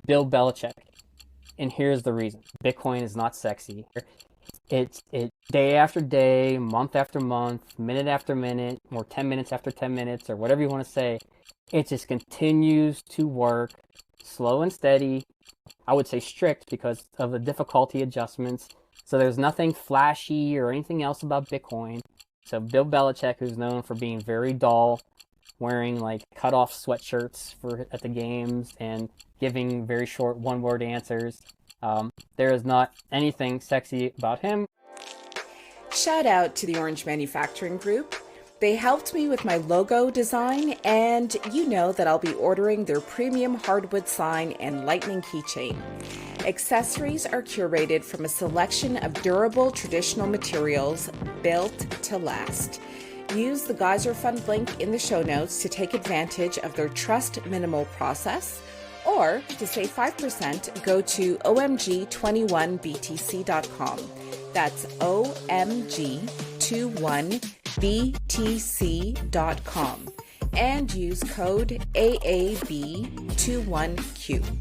Bill Belichick. And here's the reason. Bitcoin is not sexy. It's day after day, month after month, minute after minute, or 10 minutes after 10 minutes, or whatever you want to say. It just continues to work slow and steady. I would say strict because of the difficulty adjustments. So there's nothing flashy or anything else about Bitcoin. So Bill Belichick, who's known for being very dull, wearing like cut-off sweatshirts at the games and giving very short one-word answers. There is not anything sexy about him. Shout out to the Orange Manufacturing Group. They helped me with my logo design, and you know that I'll be ordering their premium hardwood sign and lightning keychain. Accessories are curated from a selection of durable traditional materials built to last. Use the Geyser Fund link in the show notes to take advantage of their Trust Minimal process, or to save 5%, go to omg21btc.com. That's omg21btc.com and use code AAB21Q.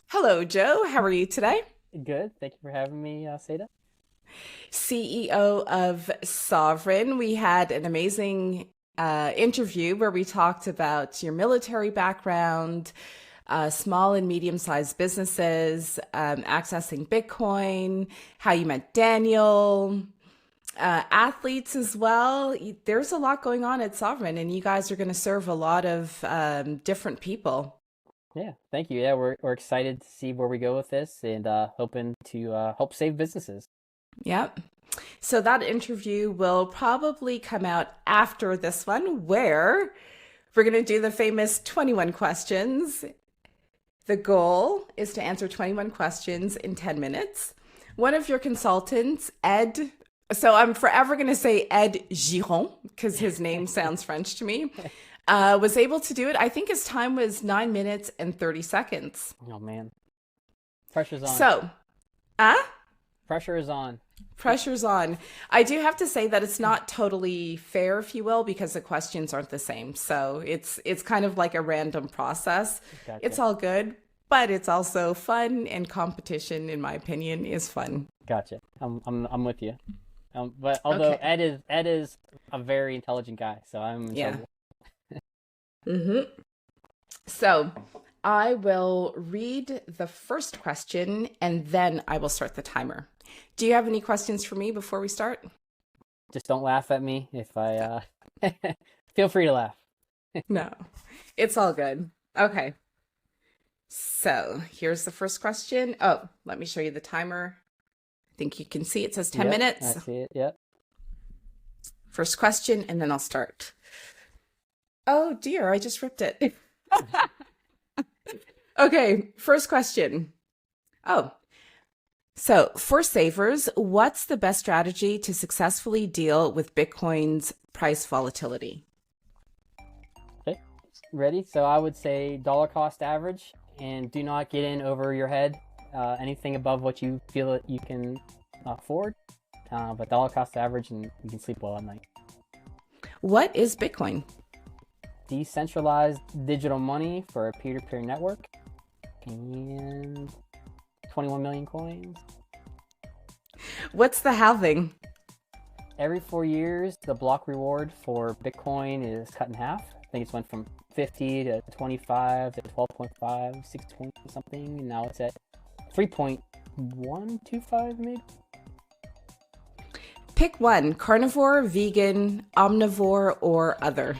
Hello, Joe. How are you today? Good. Thank you for having me, Seda. CEO of SOVREIGN. We had an amazing interview where we talked about your military background, small and medium-sized businesses, accessing Bitcoin, how you met Daniel, athletes as well. There's a lot going on at SOVREIGN, and you guys are going to serve a lot of different people. Yeah, thank you. Yeah, we're excited to see where we go with this and hoping to help save businesses. Yep. So that interview will probably come out after this one, where we're going to do the famous 21 questions. The goal is to answer 21 questions in 10 minutes. One of your consultants, Ed, so I'm forever going to say Ed Giron because his name sounds French to me, was able to do it. I think his time was 9 minutes and 30 seconds. Oh, man. Pressure's on. So, Pressure is on. Pressure's on. I do have to say that it's not totally fair, if you will, because the questions aren't the same. So it's kind of like a random process. Gotcha. It's all good, but it's also fun, and competition, in my opinion, is fun. Gotcha. I'm with you. But although Okay. Ed is a very intelligent guy, so I'm in trouble. So I will read the first question and then I will start the timer. Do you have any questions for me before we start? Just don't laugh at me if I feel free to laugh. No, it's all good. Okay. So here's the first question. Oh, let me show you the timer. I think you can see it says 10 minutes. I see it. Yep. First question, and then I'll start. Oh dear, I just ripped it. Okay, first question. Oh, so for savers, what's the best strategy to successfully deal with Bitcoin's price volatility? Okay. Ready? So I would say dollar cost average, and do not get in over your head. Anything above what you feel that you can afford, but dollar cost average, and you can sleep well at night. What is Bitcoin? Decentralized digital money for a peer-to-peer network, and 21 million coins. What's the halving? Every 4 years, the block reward for Bitcoin is cut in half. I think it's went from 50 to 25 to 12.5, 6 point something, and now it's at 3.125 maybe. Pick one: carnivore, vegan, omnivore, or other.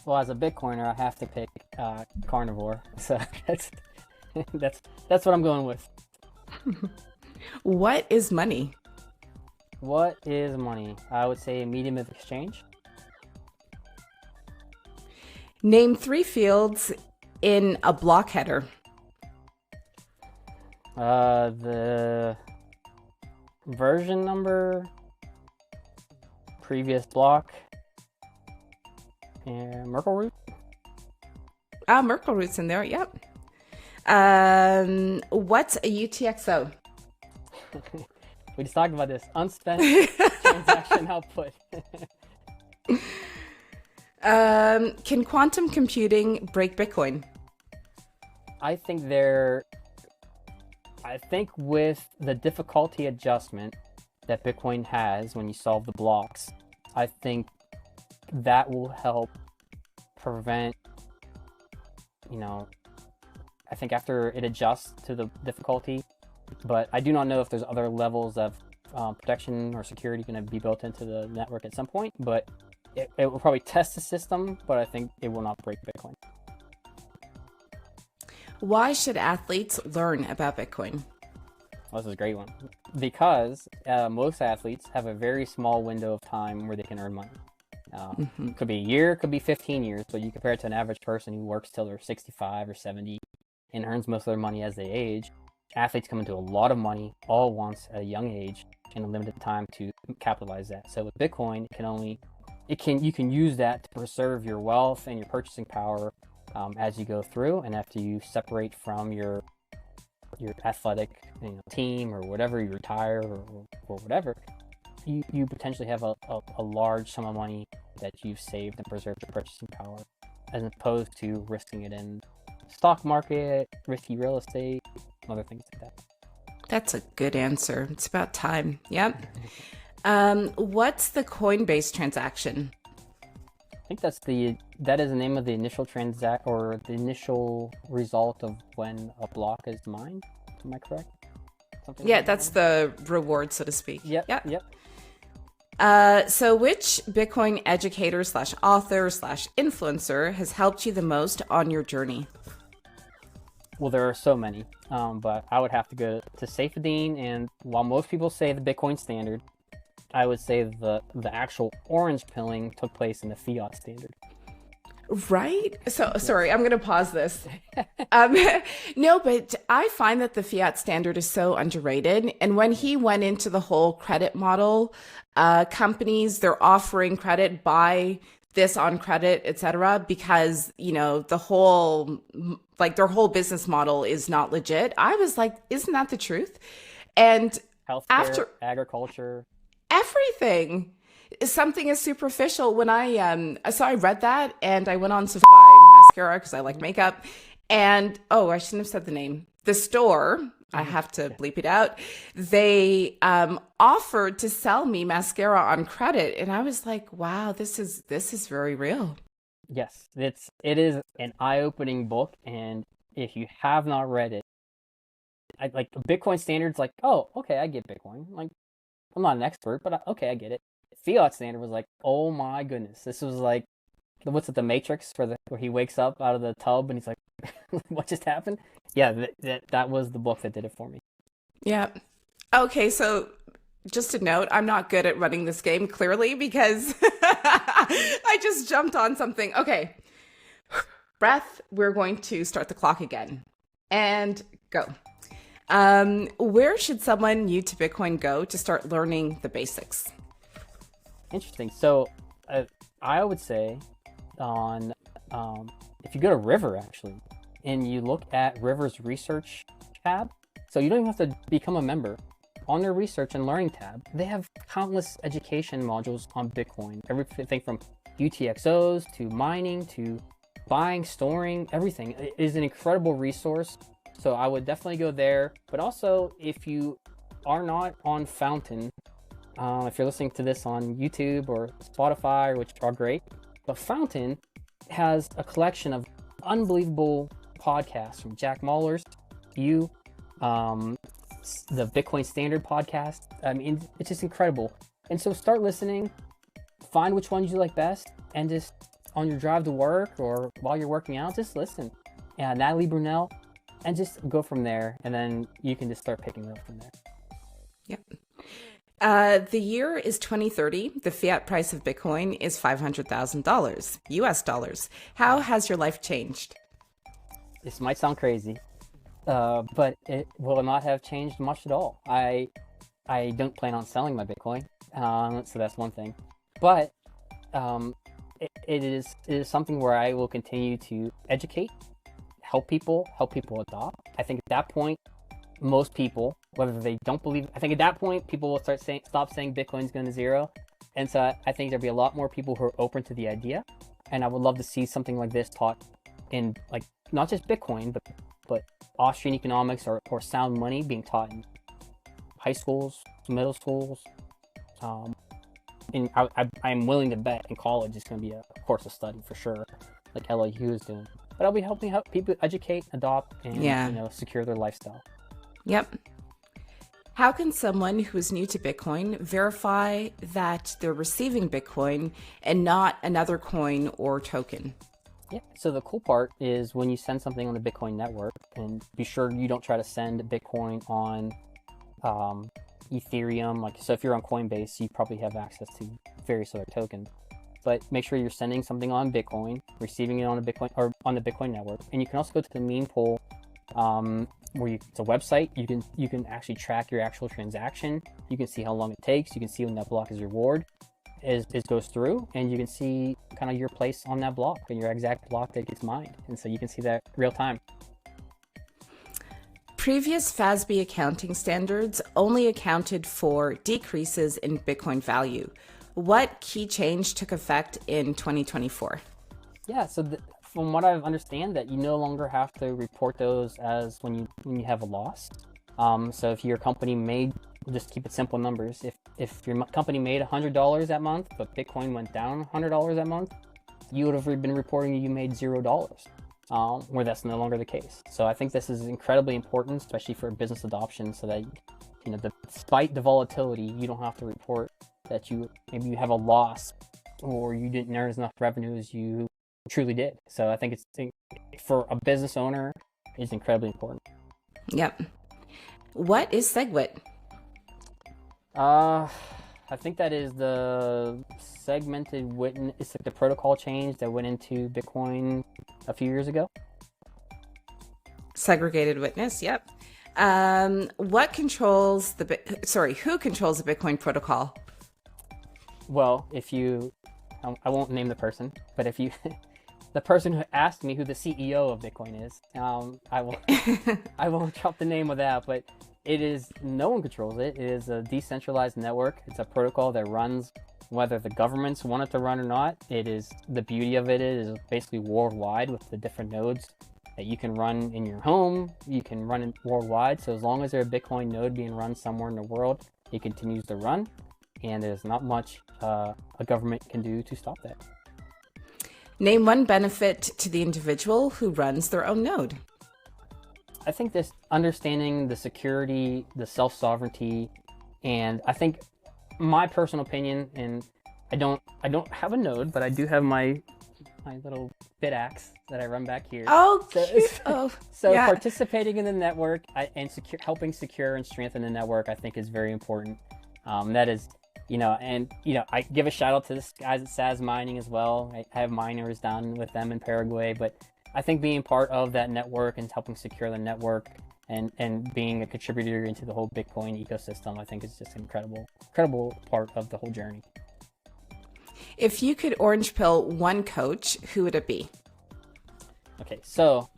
Well, as a Bitcoiner, I have to pick carnivore, so that's what I'm going with. What is money? What is money? I would say a medium of exchange. Name 3 fields in a block header. The version number, previous block, and Merkle root. Merkle root's in there. Yep. What's a UTXO? We just talked about this. Unspent transaction output. Can quantum computing break Bitcoin? I think with the difficulty adjustment that Bitcoin has when you solve the blocks, I think that will help prevent, I think after it adjusts to the difficulty, but I do not know if there's other levels of protection or security going to be built into the network at some point, but it will probably test the system, but I think it will not break Bitcoin. Why should athletes learn about Bitcoin? Well, this is a great one. Because most athletes have a very small window of time where they can earn money. Could be a year, could be 15 years, but you compare it to an average person who works till they're 65 or 70 and earns most of their money as they age. Athletes come into a lot of money all at once at a young age in a limited time to capitalize that. So with Bitcoin, you can use that to preserve your wealth and your purchasing power as you go through, and after you separate from your athletic team or whatever, you retire or whatever, you potentially have a large sum of money that you've saved and preserved your purchasing power, as opposed to risking it in stock market, risky real estate, other things like that. That's a good answer. It's about time. Yep. What's the Coinbase transaction? I think that is the name of the initial or the initial result of when a block is mined. Am I correct? Yeah, that's the reward, so to speak. Yep. So which Bitcoin educator / author / influencer has helped you the most on your journey? Well, there are so many, but I would have to go to Saifedean, and while most people say the Bitcoin standard, I would say the actual orange pilling took place in the fiat standard. Right? So, sorry, I'm going to pause this. No, but I find that the fiat standard is so underrated. And when he went into the whole credit model, companies, they're offering credit, buy this on credit, etc., because, the whole, their whole business model is not legit. I was like, isn't that the truth? And healthcare, agriculture, everything. Something is superficial. When I read that and I went on to buy mascara because I like makeup, and I shouldn't have said the name. The store, I have to bleep it out. They offered to sell me mascara on credit, and I was like, wow, this is very real. Yes, it is an eye-opening book, and if you have not read it, like the Bitcoin standard's like, oh, okay, I get Bitcoin. Like, I'm not an expert, but okay, I get it. Fiat standard was like, oh my goodness, this was like, what's it, the Matrix, where he wakes up out of the tub and he's like, what just happened? Yeah, that was the book that did it for me. Yeah. Okay, so just a note, I'm not good at running this game, clearly, because I just jumped on something. Okay. Breath, we're going to start the clock again. And go. Where should someone new to Bitcoin go to start learning the basics? Interesting. So I would say if you go to River, actually, and you look at River's research tab, so you don't even have to become a member. On their research and learning tab, they have countless education modules on Bitcoin. Everything from UTXOs to mining to buying, storing, everything. It is an incredible resource. So I would definitely go there. But also, if you are not on Fountain, if you're listening to this on YouTube or Spotify, which are great, but Fountain has a collection of unbelievable podcasts from Jack Mallers, the Bitcoin Standard podcast. I mean, it's just incredible. And so start listening, find which ones you like best, and just on your drive to work or while you're working out, just listen. And Natalie Brunell, and just go from there. And then you can just start picking it up from there. Yep. The year is 2030. The fiat price of Bitcoin is $500,000 US dollars. How has your life changed? This might sound crazy, but it will not have changed much at all. I don't plan on selling my Bitcoin, so that's one thing. But it is something where I will continue to educate, help people adopt. I think at that point, most people, whether they don't believe, I think at that point, people will stop saying Bitcoin's going to zero. And so I think there'll be a lot more people who are open to the idea. And I would love to see something like this taught in, like, not just Bitcoin, but Austrian economics or sound money being taught in high schools, middle schools. And I'm willing to bet in college it's going to be a course of study for sure, like LIU is doing. But I'll be helping people educate, adopt, and secure their lifestyle. Yep. How can someone who is new to Bitcoin verify that they're receiving Bitcoin and not another coin or token? Yeah, so the cool part is when you send something on the Bitcoin network, and be sure you don't try to send Bitcoin on Ethereum. Like, so if you're on Coinbase, you probably have access to various other tokens. But make sure you're sending something on Bitcoin, receiving it on a Bitcoin or on the Bitcoin network. And you can also go to the meme pool, where it's a website. You can actually track your actual transaction. You can see how long it takes. You can see when that block is reward it goes through, and you can see kind of your place on that block and your exact block that gets mined. And so you can see that real time. Previous FASB accounting standards only accounted for decreases in Bitcoin value. What key change took effect in 2024? Yeah, so from what I understand, that you no longer have to report those as when you have a loss. So if your company made, just keep it simple numbers. If your company made $100 that month, but Bitcoin went down $100 that month, you would have been reporting you made $0, where that's no longer the case. So I think this is incredibly important, especially for business adoption, so that despite the volatility, you don't have to report that maybe you have a loss or you didn't earn as enough revenue as you truly did. So I think for a business owner, it's incredibly important. Yep. What is SegWit? I think that is the segmented witness. It's like the protocol change that went into Bitcoin a few years ago. Segregated witness. Yep. Who controls the Bitcoin protocol? Well, I won't name the person, but if you, the person who asked me who the CEO of Bitcoin is, I won't drop the name of that, but no one controls it. It is a decentralized network. It's a protocol that runs whether the governments want it to run or not. The beauty of it is basically worldwide with the different nodes that you can run in your home. You can run it worldwide. So as long as there's a Bitcoin node being run somewhere in the world, it continues to run. And there's not much a government can do to stop that. Name one benefit to the individual who runs their own node. I think this understanding the security, the self-sovereignty, and I think my personal opinion, and I don't have a node, but I do have my little bit axe that I run back here. Oh, so yeah. Participating in the network and helping secure and strengthen the network, I think is very important. That is, I give a shout out to this guys at SAS Mining as well. I have miners down with them in Paraguay, but I think being part of that network and helping secure the network and being a contributor into the whole Bitcoin ecosystem, I think is just an incredible part of the whole journey. If you could orange pill one coach, who would it be? Okay, so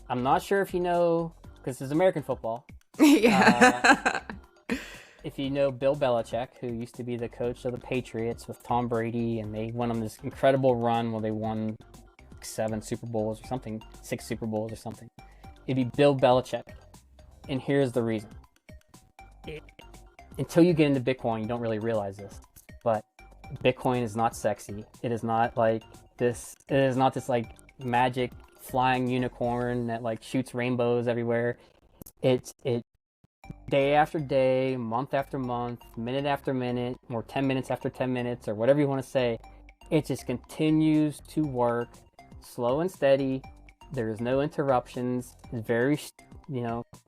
I'm not sure if you know, because it's American football. Yeah. If you know Bill Belichick, who used to be the coach of the Patriots with Tom Brady, and they went on this incredible run where they won 7 Super Bowls or something, 6 Super Bowls or something. It'd be Bill Belichick. And here's the reason. Until you get into Bitcoin, you don't really realize this, but Bitcoin is not sexy. It is not like this. It is not this like magic flying unicorn that like shoots rainbows everywhere. It day after day, month after month, minute after minute, or 10 minutes after 10 minutes, or whatever you want to say, it just continues to work slow and steady. There's no interruptions. It's very,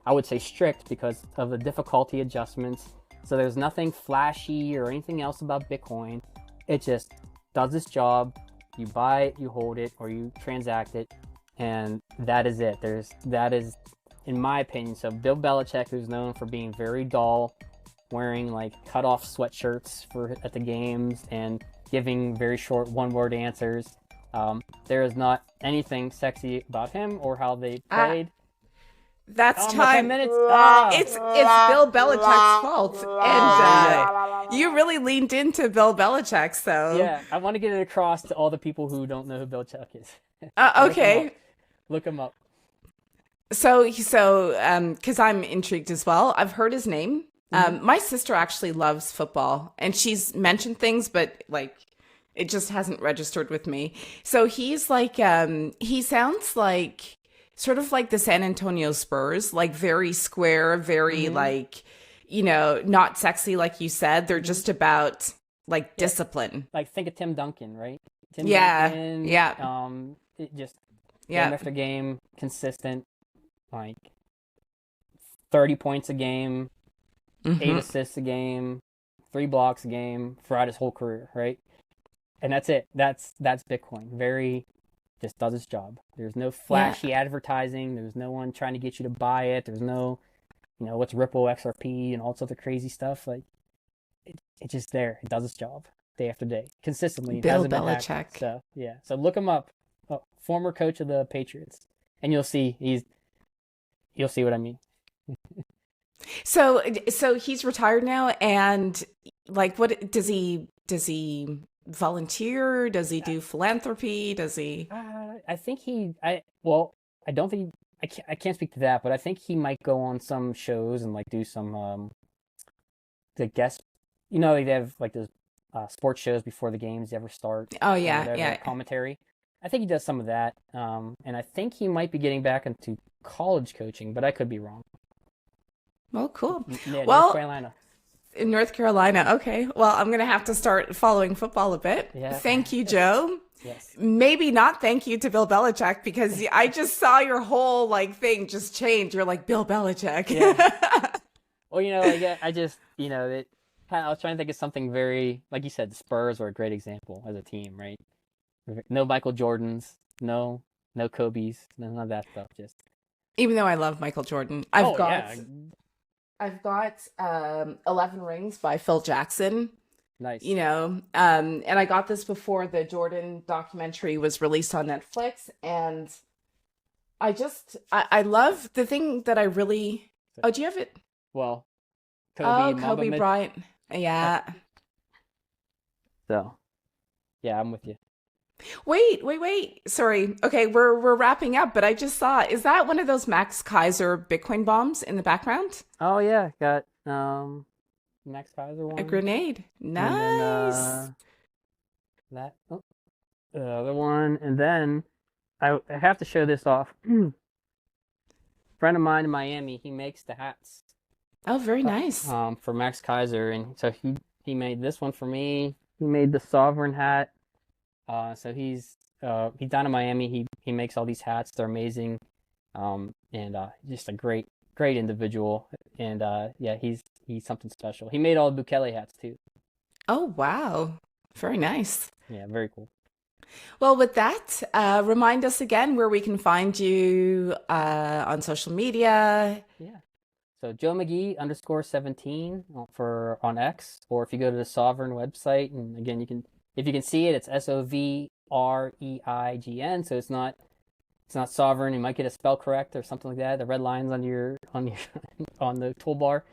I would say strict because of the difficulty adjustments. So there's nothing flashy or anything else about Bitcoin. It just does its job. You buy it, you hold it, or you transact it, and that is it. That is, in my opinion. So Bill Belichick, who's known for being very dull, wearing like cut off sweatshirts at the games and giving very short one-word answers. There is not anything sexy about him or how they played. That's my 10 time. minutes. It's Bill Belichick's fault, and you really leaned into Bill Belichick. So Yeah, I want to get it across to all the people who don't know who Belichick is. okay. Look him up. So because I'm intrigued as well. I've heard his name. My sister actually loves football, and she's mentioned things, but like it just hasn't registered with me. So he's like, he sounds like sort of like the San Antonio Spurs, like very square, very like, not sexy, like you said. They're just about like discipline. Like think of Tim Duncan, right? Tim Duncan, it just yeah. game after game, consistent, like 30 points a game, 8 assists a game, 3 blocks a game throughout his whole career, right? And that's it. That's Bitcoin. Just does its job. There's no flashy advertising. There's no one trying to get you to buy it. There's no, what's Ripple, XRP, and all sorts of crazy stuff. Like, it's just there. It does its job day after day, consistently. Bill Belichick. So, yeah. So look him up. Former coach of the Patriots. And you'll see what I mean. So he's retired now, and like, what does he volunteer? Does he do philanthropy? Does he? I think I don't think I can't speak to that, but I think he might go on some shows and like do some the guest. They have like those sports shows before the games ever start. Oh yeah, yeah. Commentary. I think he does some of that, and I think he might be getting back into college coaching, but I could be wrong. Well, cool. Yeah, North Carolina. In North Carolina. Okay. Well, I'm going to have to start following football a bit. Yeah. Thank you, Joe. Yes. Maybe not thank you to Bill Belichick, because I just saw your whole like thing just change. You're like, Bill Belichick. Yeah. Well, I just, I was trying to think of something very, like you said, the Spurs were a great example as a team, right? No Michael Jordans, no Kobe's, none of that stuff. Just even though I love Michael Jordan, I've got 11 Rings by Phil Jackson. Nice. And I got this before the Jordan documentary was released on Netflix, and I love the thing that I really. Oh, do you have it? Well, Kobe Bryant. Yeah. So, yeah, I'm with you. Wait. Sorry. Okay, we're wrapping up, but I just saw, is that one of those Max Kaiser Bitcoin bombs in the background? Oh yeah, got Max Kaiser one. A grenade. Nice. Then, the other one, and then I have to show this off. Friend of mine in Miami, he makes the hats. Oh, very nice. For Max Kaiser, and so he made this one for me. He made the Sovereign hat. So he's down in Miami. He makes all these hats. They're amazing. And just a great individual. And yeah, he's something special. He made all the Bukele hats too. Oh wow, very nice. Yeah, very cool. Well, with that, remind us again where we can find you on social media. Yeah. So Joe McGee _17 on X, or if you go to the Sovereign website, and again if you can see it, it's SOVREIGN. So it's not Sovereign. You might get a spell correct or something like that. The red lines on your on the toolbar,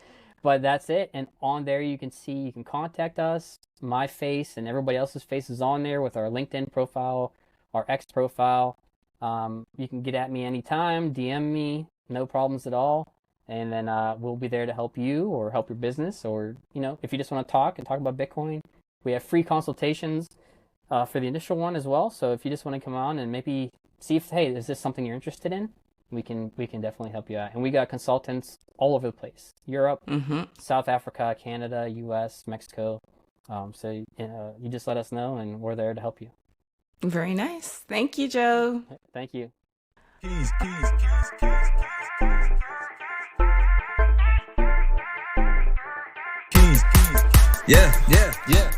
but that's it. And on there you can contact us. My face and everybody else's face is on there with our LinkedIn profile, our X profile. You can get at me anytime, DM me, no problems at all. And then we'll be there to help you or help your business, or if you just want to talk about Bitcoin. We have free consultations for the initial one as well. So if you just want to come on and maybe see if, hey, is this something you're interested in? We can definitely help you out. And we got consultants all over the place: Europe, South Africa, Canada, U.S., Mexico. So you just let us know, and we're there to help you. Very nice. Thank you, Joe. Thank you. Keys. Yeah.